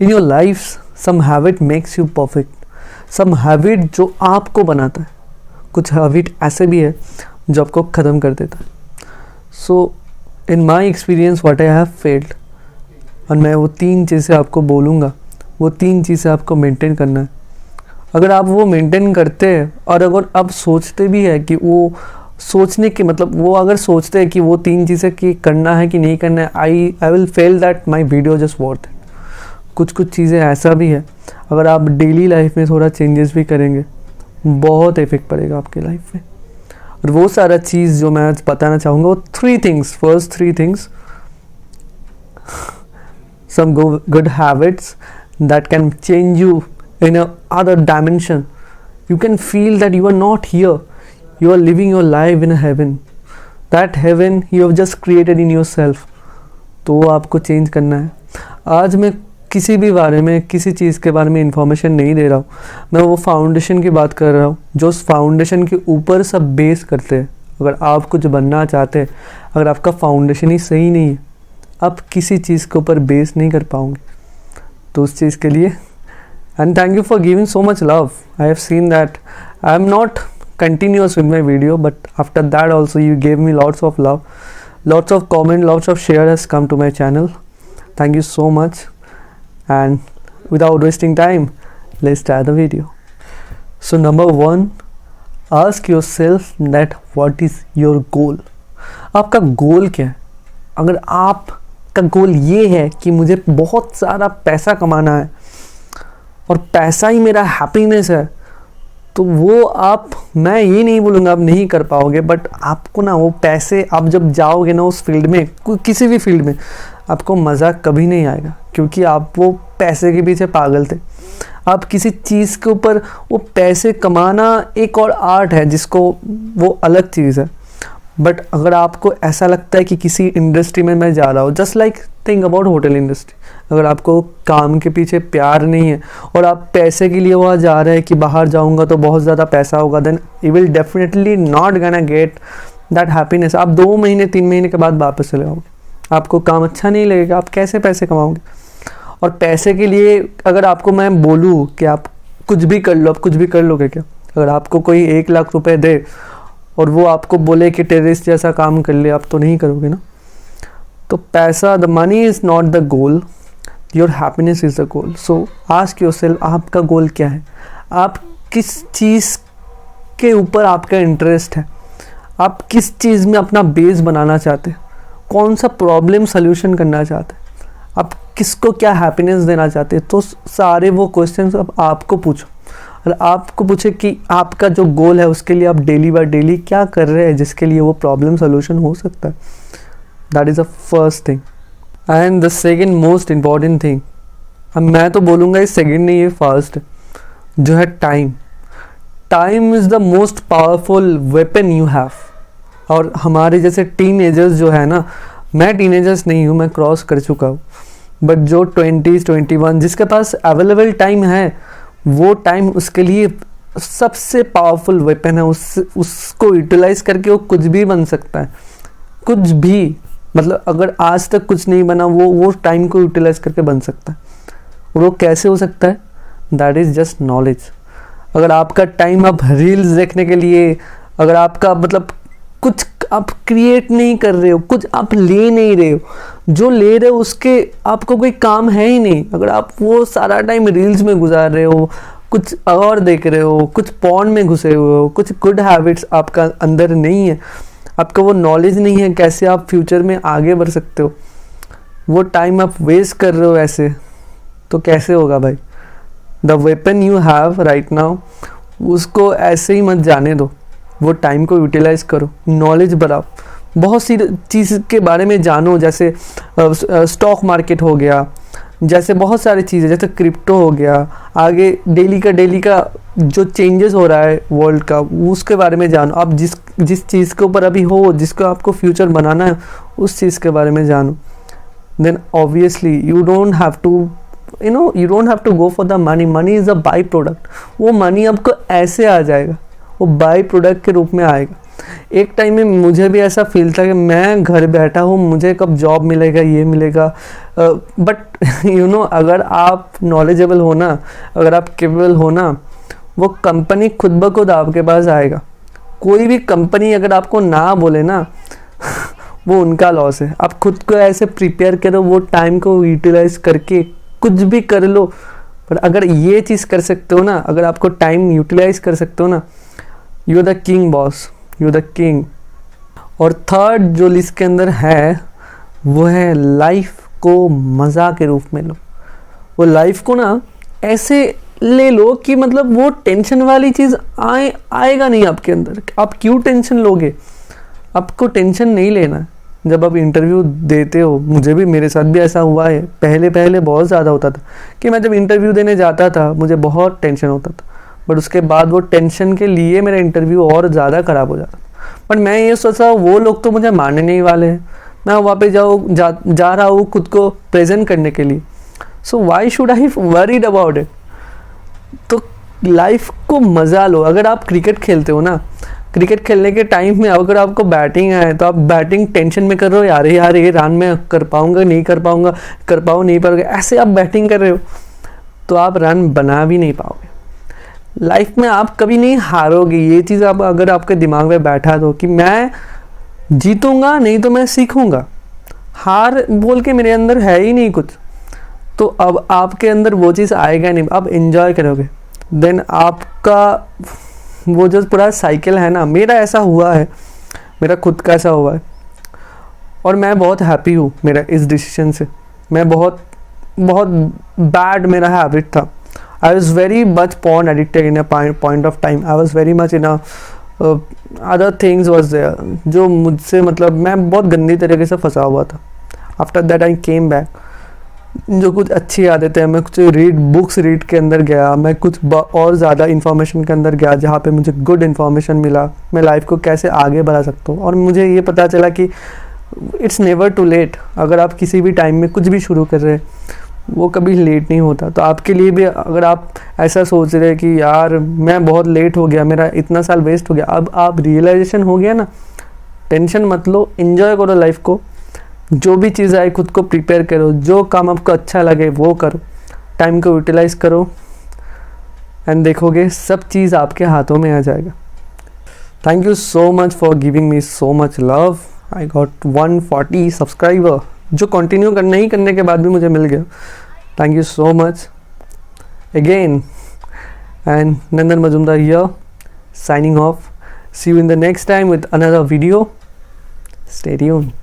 In your life some habit makes you perfect, some habit जो आपको बनाता है, कुछ हैबिट ऐसे भी है जो आपको ख़त्म कर देता है। So in my experience what I have failed, और मैं वो 3 चीज़ें आपको बोलूँगा, वो 3 चीज़ें आपको मेंटेन करना है। अगर आप वो मेंटेन करते हैं और अगर आप सोचते भी है कि वो सोचने के मतलब वो अगर सोचते हैं कि वो 3 चीज़ें कि करना है कि नहीं करना है, I will fail that my video just worth it. कुछ चीज़ें ऐसा भी है, अगर आप डेली लाइफ में थोड़ा चेंजेस भी करेंगे बहुत इफेक्ट पड़ेगा आपकी लाइफ में। और वो सारा चीज़ जो मैं आज बताना चाहूँगा वो 3 things, first 3 things, some good habits that can change you in a other dimension. You can feel that you are not here, you are living your life in a heaven, that heaven you have just created in yourself. तो वो आपको change करना है। आज मैं किसी भी बारे में किसी चीज़ के बारे में इंफॉर्मेशन नहीं दे रहा हूँ, मैं वो फाउंडेशन की बात कर रहा हूँ जो उस फाउंडेशन के ऊपर सब बेस करते हैं। अगर आप कुछ बनना चाहते हैं, अगर आपका फाउंडेशन ही सही नहीं है, आप किसी चीज़ के ऊपर बेस नहीं कर पाओगे। तो उस चीज़ के लिए and thank you for giving so much love. I have seen that I am not continuous with my video, but after that also you gave me lots of love, lots of comment, lots of share has come to my channel. Thank you so much, and without wasting time, let's start the video. So number 1, ask yourself that what is your goal. आपका गोल क्या है? अगर आपका गोल ये है कि मुझे बहुत सारा पैसा कमाना है और पैसा ही मेरा हैप्पीनेस है, तो वो मैं ये नहीं बोलूँगा आप नहीं कर पाओगे, बट आपको ना वो पैसे, आप जब जाओगे ना उस फील्ड में, किसी भी फील्ड में, आपको मज़ा कभी नहीं आएगा, क्योंकि आप वो पैसे के पीछे पागल थे। आप किसी चीज़ के ऊपर, वो पैसे कमाना एक और आर्ट है जिसको, वो अलग चीज़ है। बट अगर आपको ऐसा लगता है कि किसी इंडस्ट्री में मैं जा रहा हूँ, just like think about hotel industry, अगर आपको काम के पीछे प्यार नहीं है और आप पैसे के लिए वहाँ जा रहे हैं कि बाहर जाऊँगा तो बहुत ज़्यादा पैसा होगा, then you will definitely not gonna get that happiness. आप 2 महीने 3 महीने के बाद वापस चले आओगे, आपको काम अच्छा नहीं लगेगा, आप कैसे पैसे कमाओगे? और पैसे के लिए अगर आपको मैं बोलूँ कि आप कुछ भी कर लो, आप कुछ भी कर लोगे क्या? अगर आपको कोई 1 लाख रुपए दे और वो आपको बोले कि टेररिस्ट जैसा काम कर ले, आप तो नहीं करोगे ना। तो पैसा, the money is not the goal, your happiness is the goal. So ask yourself, आपका गोल क्या है? आप किस चीज़ के ऊपर आपका इंटरेस्ट है? आप किस चीज़ में अपना बेस बनाना चाहते हैं? कौन सा प्रॉब्लम सल्यूशन करना चाहते हैं? आप किसको क्या हैप्पीनेस देना चाहते हैं? तो सारे वो क्वेश्चंस अब आपको पूछो, और आपको पूछे कि आपका जो गोल है उसके लिए आप डेली बाय डेली क्या कर रहे हैं जिसके लिए वो प्रॉब्लम सॉल्यूशन हो सकता है। That is the first thing. And the second most important thing, अब मैं तो बोलूँगा ये सेकेंड नहीं, ये फर्स्ट जो है time. Time is the most powerful weapon you have. और हमारे जैसे टीनेजर्स जो है ना, मैं टीनेजर्स नहीं हूँ, मैं क्रॉस कर चुका हूँ, बट जो 20s 21 जिसके पास अवेलेबल टाइम है, वो टाइम उसके लिए सबसे पावरफुल वेपन है। उसको यूटिलाइज करके वो कुछ भी बन सकता है, कुछ भी, मतलब अगर आज तक कुछ नहीं बना, वो टाइम को यूटिलाइज करके बन सकता है। और वो कैसे हो सकता है? That is just knowledge. अगर आपका टाइम आप रील्स देखने के लिए, अगर आपका मतलब कुछ आप क्रिएट नहीं कर रहे हो, कुछ आप ले नहीं रहे हो, जो ले रहे हो उसके आपको कोई काम है ही नहीं। अगर आप वो सारा टाइम रील्स में गुजार रहे हो, कुछ और देख रहे हो, कुछ पॉन में घुसे हुए हो, कुछ गुड हैबिट्स आपका अंदर नहीं है, आपका वो नॉलेज नहीं है कैसे आप फ्यूचर में आगे बढ़ सकते हो, वो टाइम आप वेस्ट कर रहे हो ऐसे, तो कैसे होगा भाई? The weapon you have right now, उसको ऐसे ही मत जाने दो, वो टाइम को यूटिलाइज करो, नॉलेज बढ़ाओ, बहुत सी चीज़ के बारे में जानो, जैसे स्टॉक मार्केट हो गया, जैसे बहुत सारी चीज़ें, जैसे क्रिप्टो हो गया, आगे डेली का जो चेंजेस हो रहा है वर्ल्ड का, उसके बारे में जानो। आप जिस चीज़ के ऊपर अभी हो, जिसको आपको फ्यूचर बनाना है, उस चीज़ के बारे में जानो। Then obviously you don't have to go for the money. Money is a by product. वो मनी आपको ऐसे आ जाएगा, वो बाई प्रोडक्ट के रूप में आएगा। एक टाइम में मुझे भी ऐसा फील था कि मैं घर बैठा हूँ, मुझे कब जॉब मिलेगा, ये मिलेगा। बट यू नो, अगर आप नॉलेजेबल हो ना, अगर आप केपेबल हो ना, वो कंपनी खुद ब खुद आपके पास आएगा। कोई भी कंपनी अगर आपको ना बोले ना वो उनका लॉस है। आप खुद को ऐसे प्रिपेयर करो, वो टाइम को यूटिलाइज करके कुछ भी कर लो। पर अगर ये चीज़ कर सकते हो ना, अगर आपको टाइम यूटिलाइज कर सकते हो ना, you are the king boss, you are the king. और थर्ड जो लिस्ट के अंदर है वो है लाइफ को मज़ा के रूप में लो। वो लाइफ को ना ऐसे ले लो कि मतलब वो टेंशन वाली चीज़ आएगा नहीं आपके अंदर। आप क्यों टेंशन लोगे? आपको टेंशन नहीं लेना। जब आप इंटरव्यू देते हो, मुझे भी, मेरे साथ भी ऐसा हुआ है, पहले पहले बहुत ज़्यादा होता था कि मैं जब इंटरव्यू देने जाता था मुझे बहुत टेंशन होता था, बट उसके बाद वो टेंशन के लिए मेरा इंटरव्यू और ज़्यादा ख़राब हो जाता। बट मैं ये सोचा वो लोग तो मुझे मानने नहीं वाले हैं, मैं वहाँ पे जा रहा हूँ खुद को प्रेजेंट करने के लिए, so why should I worried about it. तो लाइफ को मज़ा लो। अगर आप क्रिकेट खेलते हो ना, क्रिकेट खेलने के टाइम में अगर आपको बैटिंग आए तो आप बैटिंग टेंशन में कर रहे हो, यार ये रन में कर पाऊंगा नहीं कर पाऊंगा, कर पाऊँ नहीं पाओगे, ऐसे आप बैटिंग कर रहे हो तो आप रन बना भी नहीं पाओगे। लाइफ में आप कभी नहीं हारोगे। ये चीज़ आप अगर आपके दिमाग में बैठा दो कि मैं जीतूंगा नहीं तो मैं सीखूंगा, हार बोल के मेरे अंदर है ही नहीं कुछ, तो अब आपके अंदर वो चीज़ आएगा नहीं, आप एंजॉय करोगे। देन आपका वो जो पूरा साइकिल है ना, मेरा ऐसा हुआ है, मेरा खुद का ऐसा हुआ है और मैं बहुत हैप्पी हूँ मेरा इस डिसीजन से। मैं बहुत बैड मेरा हैबिट था। I was very much porn addicted in a point of time. I was very much in other things was there, जो मुझसे मतलब मैं बहुत गंदी तरीके से फंसा हुआ था। After that I came back, जो कुछ अच्छी आदतें हैं, मैं कुछ बुक्स रीड के अंदर गया, मैं कुछ और ज़्यादा इन्फॉर्मेशन के अंदर गया जहाँ पे मुझे गुड इन्फॉर्मेशन मिला, मैं लाइफ को कैसे आगे बढ़ा सकता हूँ। और मुझे ये पता चला कि इट्स नेवर टू लेट। अगर आप किसी भी टाइम में कुछ भी शुरू कर रहे हैं वो कभी लेट नहीं होता। तो आपके लिए भी अगर आप ऐसा सोच रहे हैं कि यार मैं बहुत लेट हो गया, मेरा इतना साल वेस्ट हो गया, अब आप रियलाइजेशन हो गया ना, टेंशन मत लो, एंजॉय करो लाइफ को। जो भी चीज़ आए खुद को प्रिपेयर करो, जो काम आपको अच्छा लगे वो करो, टाइम को यूटिलाइज करो एंड देखोगे सब चीज़ आपके हाथों में आ जाएगा। Thank you so much for giving me so much love. I got 140 subscriber जो कंटिन्यू नहीं करने के बाद भी मुझे मिल गया। Thank you so much again and Nandan Majumdar here signing off. See you in the next time with another video. Stay tuned.